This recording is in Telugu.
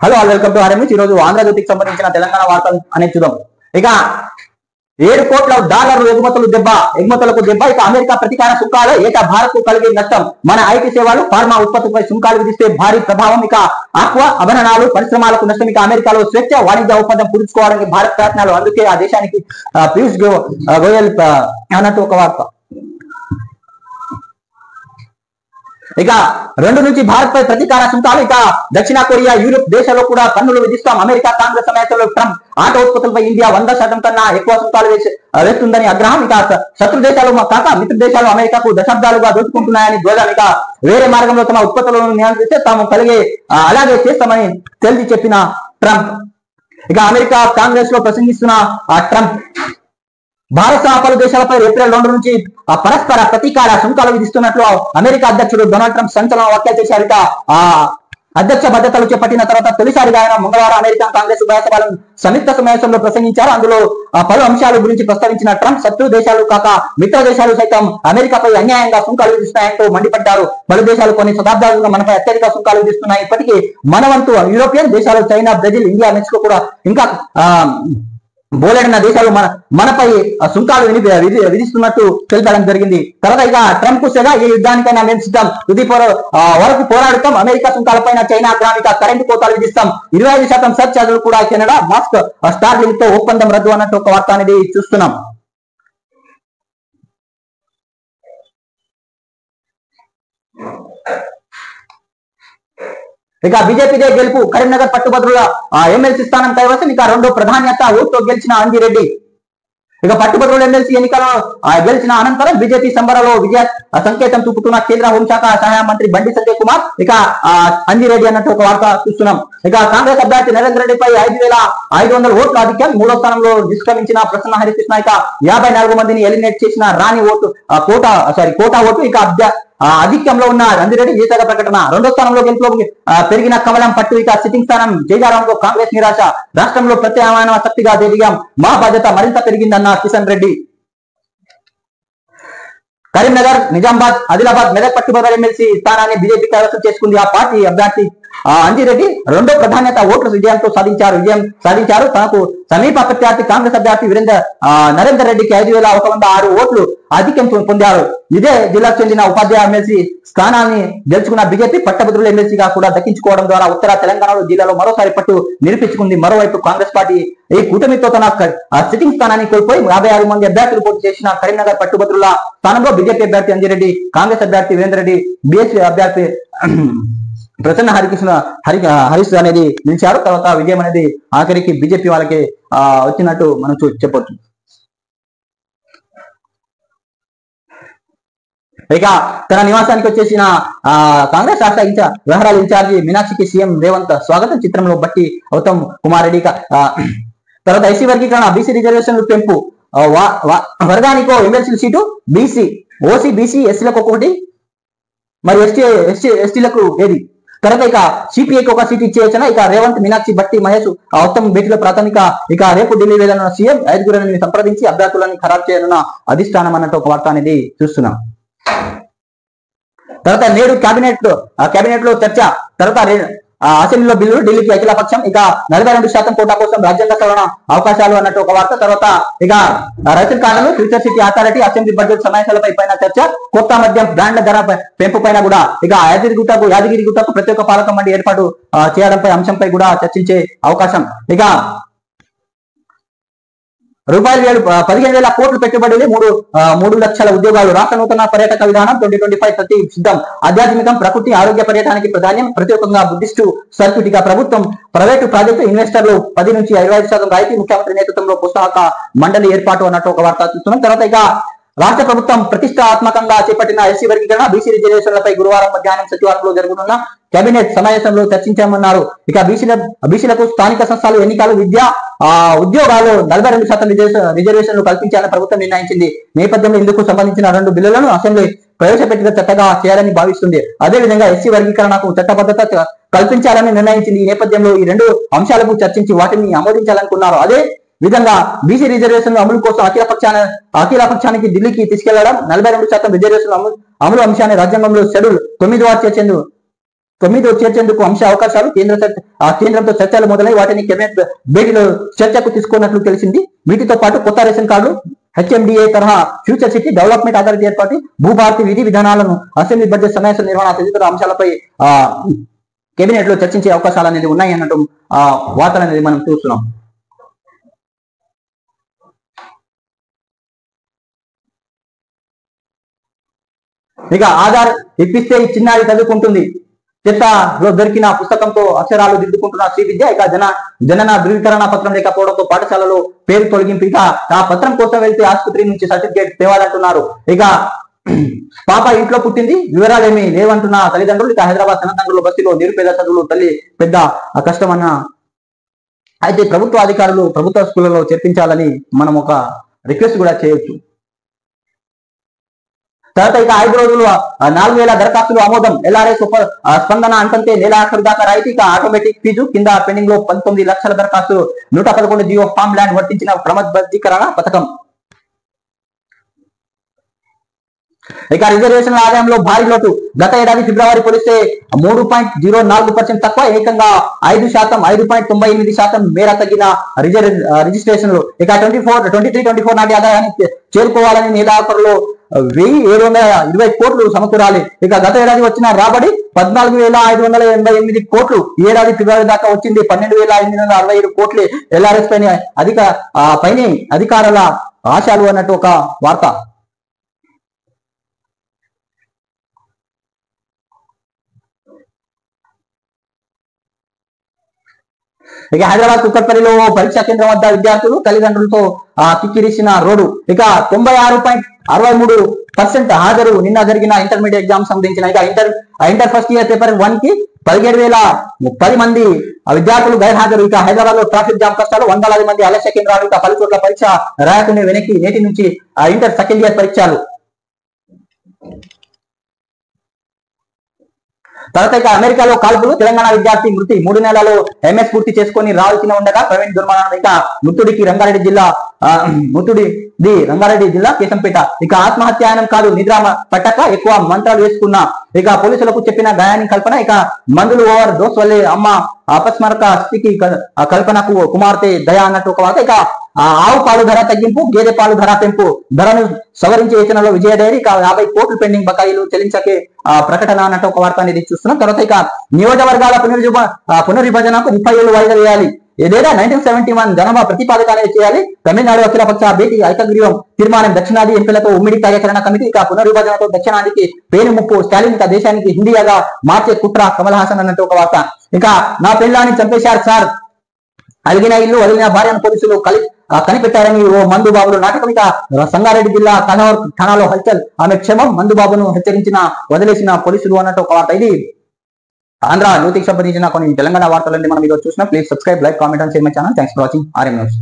Hello all welcome to RMS. ఈ రోజు ఆంధ్రజ్యోతికి సంబంధించిన తెలంగాణ వార్తలు అనేది చూద్దాం. ఇక $7 కోట్ల ఎగుమతులకు దెబ్బ. ఇక అమెరికా ప్రతీకార సుంకాలు ఏటా భారత్ కు కలిగే నష్టం. మన ఐటీ సేవలు ఫార్మా ఉత్పత్తిపై సుంకాలు విధిస్తే భారీ ప్రభావం. ఇక ఆక్వా అభరణాలు పరిశ్రమలకు నష్టం. ఇక అమెరికాలో స్వేచ్ఛ వాణిజ్య ఒప్పందం కుదుర్చుకోవడానికి భారత్ ప్రయత్నాలు. అందుకే ఆ దేశానికి పీయూష్ గోయల్ అన్నట్టు ఒక వార్త. ఇక 2 నుంచి భారత్ పై ప్రతీకార సుంకాలు. ఇక దక్షిణ కొరియా, యూరోప్ దేశాల్లో కూడా పన్నులు విధిస్తాం. అమెరికా కాంగ్రెస్ సమావేశంలో ట్రంప్ ఆటో ఉత్పత్తులపై ఇండియా 100% కన్నా ఎక్కువ సుంకాలు వేస్తుందని ఆగ్రహం. ఇక శత్రు దేశాలు కాక మిత్ర దేశాలు అమెరికాకు దశాబ్దాలుగా దోచుకుంటున్నాయని ధ్వజం. ఇక వేరే మార్గంలో తమ ఉత్పత్తులను నియంత్రిస్తే తాము అలాగే చేస్తామని తేల్చి చెప్పిన ట్రంప్. ఇక అమెరికా కాంగ్రెస్ లో ప్రసంగిస్తున్న ట్రంప్ భారత పలు దేశాలపై ఏప్రిల్ 2 నుంచి పరస్పర ప్రతీకార సుంకాలు విధిస్తున్నట్లు అమెరికా అధ్యక్షుడు డొనాల్డ్ ట్రంప్ సంచలన వ్యాఖ్యలు చేశారు. ఇక అధ్యక్ష బాధ్యతలు చేపట్టిన తర్వాత తొలిసారిగా ఆయన మంగళవారం అమెరికా కాంగ్రెస్ ఉభయ సభలను సంయుక్త సమావేశంలో ప్రసంగించారు. అందులో పలు అంశాల గురించి ప్రస్తావించిన ట్రంప్ శత్రు దేశాలు కాక మిత్ర దేశాలు సైతం అమెరికాపై అన్యాయంగా సుంకాలు విధిస్తున్నాయంటూ మండిపడ్డారు. పలు దేశాలు కొన్ని శతాబ్దాలుగా మనపై అత్యధిక సుంకాలు విధిస్తున్నాయి. ఇప్పటికీ మన వంతు యూరోపియన్ దేశాలు, చైనా, బ్రెజిల్, ఇండియా, మెక్సికో కూడా ఇంకా బోలెడిన దేశాలు మనపై సుంకాలు విధిస్తున్నట్టు తెలిపడం జరిగింది. తర్వాత ఇక ట్రంప్ సెగా ఈ యుద్ధానికైనా మేము సిద్ధం, తుది వరకు పోరాడుతాం. అమెరికా సుంకాలపైన చైనా గ్రామిక కరెంటు కోతాలు విధిస్తాం. 25% సర్చ్ ఛార్జీలు కూడా కెనడా మాస్క్ స్టార్ లింక్ తో ఒప్పందం రద్దు అన్నట్టు ఒక వార్త అనేది చూస్తున్నాం. ఇక బీజేపీదే గెలుపు, కరీంనగర్ పట్టుభద్రుల ఎమ్మెల్సీ స్థానం కైవసం. ఇక 2వ ప్రాధాన్యత ఓటుతో గెలిచిన అంజిరెడ్డి. ఇక పట్టుభద్రుల ఎమ్మెల్సీ ఎన్నికల్లో గెలిచిన అనంతరం బీజేపీ సంబరాలో విజయ సంకేతం చూపుతున్న కేంద్ర హోంశాఖ సహాయ మంత్రి బండి సంజయ్ కుమార్. ఇక అంజిరెడ్డి అన్నట్టు ఒక వార్త చూస్తున్నాం. ఇక కాంగ్రెస్ అభ్యర్థి నరేంద్ర రెడ్డిపై 5,500 ఓట్ల ఆధిక్యం. 3వ స్థానంలో నిష్క్రమించిన ప్రసన్న హరికృష్ణ. ఇక 54 మందిని ఎలిమినేట్ చేసిన రాణి కోటా ఓటు. ఇక ఆధిక్యంలో ఉన్న అంజిరెడ్డి విజేతగా ప్రకటన. 2వ స్థానంలో గెలుపులో పెరిగిన కమలం పట్టు. ఇక సిట్టింగ్ స్థానం జయజారంతో కాంగ్రెస్ నిరాశ. రాష్ట్రంలో ప్రత్యామ్నాయ శక్తిగా దిగాం, మా బాధ్యత మరింత పెరిగిందన్న కిషన్ రెడ్డి. కరీంనగర్, నిజామాబాద్, ఆదిలాబాద్, మెదక్ పట్టుభద్రుల ఎమ్మెల్సీ స్థానాన్ని బీజేపీ కైవసం చేసుకుంది. ఆ పార్టీ అభ్యర్థి అంజిరెడ్డి 2వ ప్రాధాన్యత ఓట్ల విజయంతో సాధించారు. తనకు సమీప ప్రత్యర్థి కాంగ్రెస్ అభ్యర్థి నరేందర్ రెడ్డికి 5,106 ఓట్లు ఆధిక్యం పొందారు. ఇదే జిల్లాకు చెందిన ఉపాధ్యాయ ఎమ్మెల్సీ స్థానాన్ని గెలుచుకున్న బీజేపీ పట్టభద్రుల ఎమ్మెల్సీగా కూడా దక్కించుకోవడం ద్వారా ఉత్తర తెలంగాణలో జిల్లాలో మరోసారి పట్టు నిరూపించుకుంది. మరోవైపు కాంగ్రెస్ పార్టీ ఈ కూటమితో తన సిట్టింగ్ స్థానాన్ని కోల్పోయి 56 మంది అభ్యర్థులు పోటీ చేసిన కరీంనగర్ పట్టుభద్రుల స్థానంలో బీజేపీ అభ్యర్థి అంజిరెడ్డి, కాంగ్రెస్ అభ్యర్థి వీరేందర్ రెడ్డి, బీఎస్పీ అభ్యర్థి ప్రసన్న హరీష్ అనేది నిలిచారు. తర్వాత విజయం అనేది ఆఖరికి బీజేపీ వాళ్ళకి వచ్చినట్టు మనం చెప్పొచ్చు. ఇక తన నివాసానికి వచ్చేసిన కాంగ్రెస్ రాష్ట్ర వ్యవహారాల ఇన్ఛార్జి మీనాక్షికి సీఎం రేవంత్ స్వాగతం. చిత్రంలో బట్టి ఉత్తమ్ కుమార్ రెడ్డి. తర్వాత ఎస్సీ వర్గీకరణ, బీసీ రిజర్వేషన్లు పెంపు, వర్గానికో ఎమ్మెల్సీ సీటు, ఓసీ బీసీ ఎస్సీలకు ఒక్కొక్కటి, మరి ఎస్టీలకు ఏది. తర్వాత ఇక సిపిఐకి ఒక సీట్ ఇచ్చేయచ్చున. ఇక రేవంత్, మీనాక్షి, బట్టి, మహేష్ ఉత్తమ్ భేటీలో ప్రాథమిక. ఇక రేపు ఢిల్లీ వేదన సీఎం 5గురిని సంప్రదించి అభ్యర్థులను ఖరారు చేయనున్న అధిష్టానం అన్నట్టు ఒక వార్త అనేది చూస్తున్నాం. తర్వాత నేడు కేబినెట్ లో చర్చ. తర్వాత అసెంబ్లీలో బిల్లు, ఢిల్లీకి అఖిలపక్షం. ఇక 42% కోటా కోసం రాజ్యాంగ సవరణ అవకాశాలు అన్నట్టు ఒక వార్త. తర్వాత ఇక రైతుల కార్డులు, future city authority, assembly budget సమావేశాలపై చర్చ. కొత్త మద్యం బ్రాండ్ల ధర పెంపు పైన కూడా. ఇక యాదగిరిగుట్టకు ప్రత్యేక పాలక మండలి ఏర్పాటు చేయడంపై అంశంపై కూడా చర్చించే అవకాశం. ఇక ₹15,000 కోట్లు పెట్టుబడులు, 3 లక్షల ఉద్యోగాలు. రాష్ట్ర నూతన పర్యాటక విధానం 2025 ప్రతి సిద్ధం. ఆధ్యాత్మికం, ప్రకృతి, ఆరోగ్య పర్యటనకి ప్రాధాన్యం. ప్రత్యేకంగా బుద్ధిస్టు సర్క్యూట్. ఇక ప్రభుత్వం ప్రైవేటు ప్రాజెక్టు ఇన్వెస్టర్లు 10 నుంచి 25% రాయితీ. ముఖ్యమంత్రి నేతృత్వంలో పుస్తక మండలి ఏర్పాటు అన్నట్టు ఒక వార్త చూస్తున్నాం. తర్వాత ఇక రాష్ట్ర ప్రభుత్వం ప్రతిష్టాత్మకంగా చేపట్టిన ఎస్సీ వర్గీకరణ, బీసీ రిజర్వేషన్లపై గురువారం మధ్యాహ్నం సచివాలయంలో జరుగుతున్న కేబినెట్ సమావేశంలో చర్చించామన్నారు. ఇక బీసీలకు స్థానిక సంస్థలు, ఎన్నికలు, విద్యా ఉద్యోగాలు 42% రిజర్వేషన్లు కల్పించాలని ప్రభుత్వం నిర్ణయించింది. నేపథ్యంలో ఇందుకు సంబంధించిన 2 బిల్లులను అసెంబ్లీ ప్రవేశపెట్టిన చట్టంగా చేయాలని భావిస్తుంది. అదేవిధంగా ఎస్సీ వర్గీకరణకు చట్టబద్ధత కల్పించాలని నిర్ణయించింది. ఈ నేపథ్యంలో ఈ 2 అంశాలకు చర్చించి వాటిని ఆమోదించాలనుకున్నారు. అదే విధంగా బీసీ రిజర్వేషన్ల అమలు కోసం అఖిలపక్షానికి ఢిల్లీకి తీసుకెళ్లడం, 42% రిజర్వేషన్ల అమలు అంశాన్ని రాజ్యాంగంలో షెడ్యూల్ 9 చేర్చేందుకు 9వ చేర్చేందుకు అంశ అవకాశాలు కేంద్రంతో చర్చలు మొదలై వాటిని కేబినెట్ భేటీలో చర్చకు తీసుకున్నట్లు తెలిసింది. వీటితో పాటు కొత్త రేషన్ కార్డు, హెచ్ఎండిఏ తరహా ఫ్యూచర్ సిటీ డెవలప్మెంట్ అథారిటీ ఏర్పాటు, భూభారతి విధి విధానాలను, అసెంబ్లీ బడ్జెట్ సమావేశ నిర్వహణ తదితర అంశాలపై కేబినెట్ లో చర్చించే అవకాశాలు అనేది ఉన్నాయి అన్నట్టు వార్తలు అనేది మనం చూస్తున్నాం. ఇక ఆధార్ ఇప్పిస్తే ఈ చిన్నారి చదువుకుంటుంది. చెత్తలో దొరికిన పుస్తకంతో అక్షరాలు దిద్దుకుంటున్న శ్రీవిద్య. ఇక జనన ధృవీకరణ పత్రం లేకపోవడంతో పాఠశాలలో పేరు తొలగింపు. ఇక ఆ పత్రం కోసం వెళ్తే ఆసుపత్రి నుంచి సర్టిఫికేట్ తేవాలంటున్నారు. ఇక పాప ఇంట్లో పుట్టింది, వివరాలు ఏమీ లేవంటున్న తల్లిదండ్రులు. ఇక హైదరాబాద్ తనతండ్రుల బస్తీలో నిరుపేద చదువులు తల్లి పెద్ద కష్టమన్న. అయితే ప్రభుత్వ అధికారులు ప్రభుత్వ స్కూళ్లలో చేర్పించాలని మనం ఒక రిక్వెస్ట్ కూడా చేయొచ్చు. తర్వాత ఇక 5 రోజులు 4,000 దరఖాస్తులు ఆమోదం. ఎల్ఆర్ఎస్ స్పందన అంతంటే నెల ఆఖరు దాకా రాయితీ. ఇక ఆటోమేటిక్ ఫీజు కింద పెండింగ్ లో 19 లక్షల దరఖాస్తులు. 111 జియో ఫామ్ ల్యాండ్ వర్తించిన క్రమబద్ధీకరణ పథకం. ఇక రిజర్వేషన్ల ఆదాయంలో భారీ లోటు. గత ఏడాది ఫిబ్రవరి పోలిస్తే 3.04% తక్కువ. ఏకంగా 5%, 5.98% మేర తగ్గిన రిజిస్ట్రేషన్లు. ఇక 23-24 నాటి ఆదాయాన్ని చేరుకోవాలని నేదాపరులో 1,720 కోట్లు సమకూరాలి. ఇక గత ఏడాది వచ్చిన రాబడి 14,588 కోట్లు. ఈ ఏడాది ఫిబ్రవరి దాకా వచ్చింది 12,867 కోట్లు. ఎల్ఆర్ఎస్ పైన అధికారుల ఆశలు అన్నట్టు ఒక వార్త. ఇక హైదరాబాద్ కుక్కట్పల్లిలో పరీక్షా కేంద్రం వద్ద విద్యార్థులు తల్లిదండ్రులతో కిక్కిరిసిన రోడ్డు. ఇక 96.63% హాజరు. నిన్న జరిగిన ఇంటర్మీడియట్ ఎగ్జామ్ సంబంధించిన ఇక ఇంటర్ ఫస్ట్ ఇయర్ పేపర్ 1 కి 17,010 మంది విద్యార్థులు గైర్హాజరు. ఇక హైదరాబాద్ లో ట్రాఫిక్ జామ్ కష్టాలు, వందలాది మంది ఆలస్య కేంద్రాలు. ఇక 10 చోట్ల పరీక్ష రాయకుండా వెనక్కి. నేటి నుంచి ఇంటర్ సెకండ్ ఇయర్ పరీక్షలు. తర్వాత ఇక అమెరికాలో కాల్పులు, తెలంగాణ విద్యార్థి మృతి. 3 నెలల్లో ఎంఎస్ పూర్తి చేసుకొని రావాల్సిన ఉండగా ప్రవీణ్ దుర్మరణం. ఇక మృతుడిది రంగారెడ్డి జిల్లా కేశంపేట. ఇక ఆత్మహత్యాయనం కాదు, నిద్ర పట్టక ఎక్కువ మంత్రాలు వేసుకున్నా. ఇక పోలీసులకు చెప్పిన గాయాన్ని కల్పన. ఇక మందులు ఓవర్ డోస్ వల్లే అమ్మ అపస్మారక స్థితికి కల్పనకు కుమార్తె దయ అన్నట్టు ఒక వార్త. ఇక ఆవు పాలు ధర తగ్గింపు, గేదె పాలు ధర పెంపు. ధరను సవరించే యోచనలో విజయ డైరీ. ఇక 50 కోట్లు పెండింగ్ బకాయిలు చెల్లించకే ప్రకటన అన్నట్టు ఒక వార్త అనేది చూస్తున్నాం. తర్వాత ఇక నియోజకవర్గాల పునర్విభజనకు 30 ఏళ్లు వాయిదా వేయాలి. ఏదైనా 1971 జనాభా ప్రతిపాదక అనేది చేయాలి. తమిళనాడు అఖిలపక్ష భేటీ ఐకగ్రీవం తీర్మానం. దక్షిణాది ఎంపీలతో ఉమ్మడి కార్యాచరణ కమిటీ. ఇక పునర్విభజనతో దక్షిణాదికి పేరు ముప్పు. స్టాలిన్ ఇక దేశానికి హిందీగా మార్చే కుట్ర. కమల్ హాసన్ అన్నట్టు ఒక వార్త. ఇక నా పెళ్ళాన్ని చంపేశారు సార్, అలిగిన ఇల్లు అలిగిన భార్యను పోలీసులు కనిపెట్టారని ఓ మందుబాబులు నాటకం. ఇక సంగారెడ్డి జిల్లా ఠాణాలో హల్చల్. ఆమె క్షమం, మందుబాబును వదిలేసిన పోలీసులు అన్నట్టు ఒక వార్త. ఇది ఆంధ్ర న్యూస్కి సంబంధించిన కొన్ని తెలంగాణ వార్తలన్నీ మనం ఈరోజు చూసినా. Please subscribe, like, comment and share my channel. Thanks for watching RM News.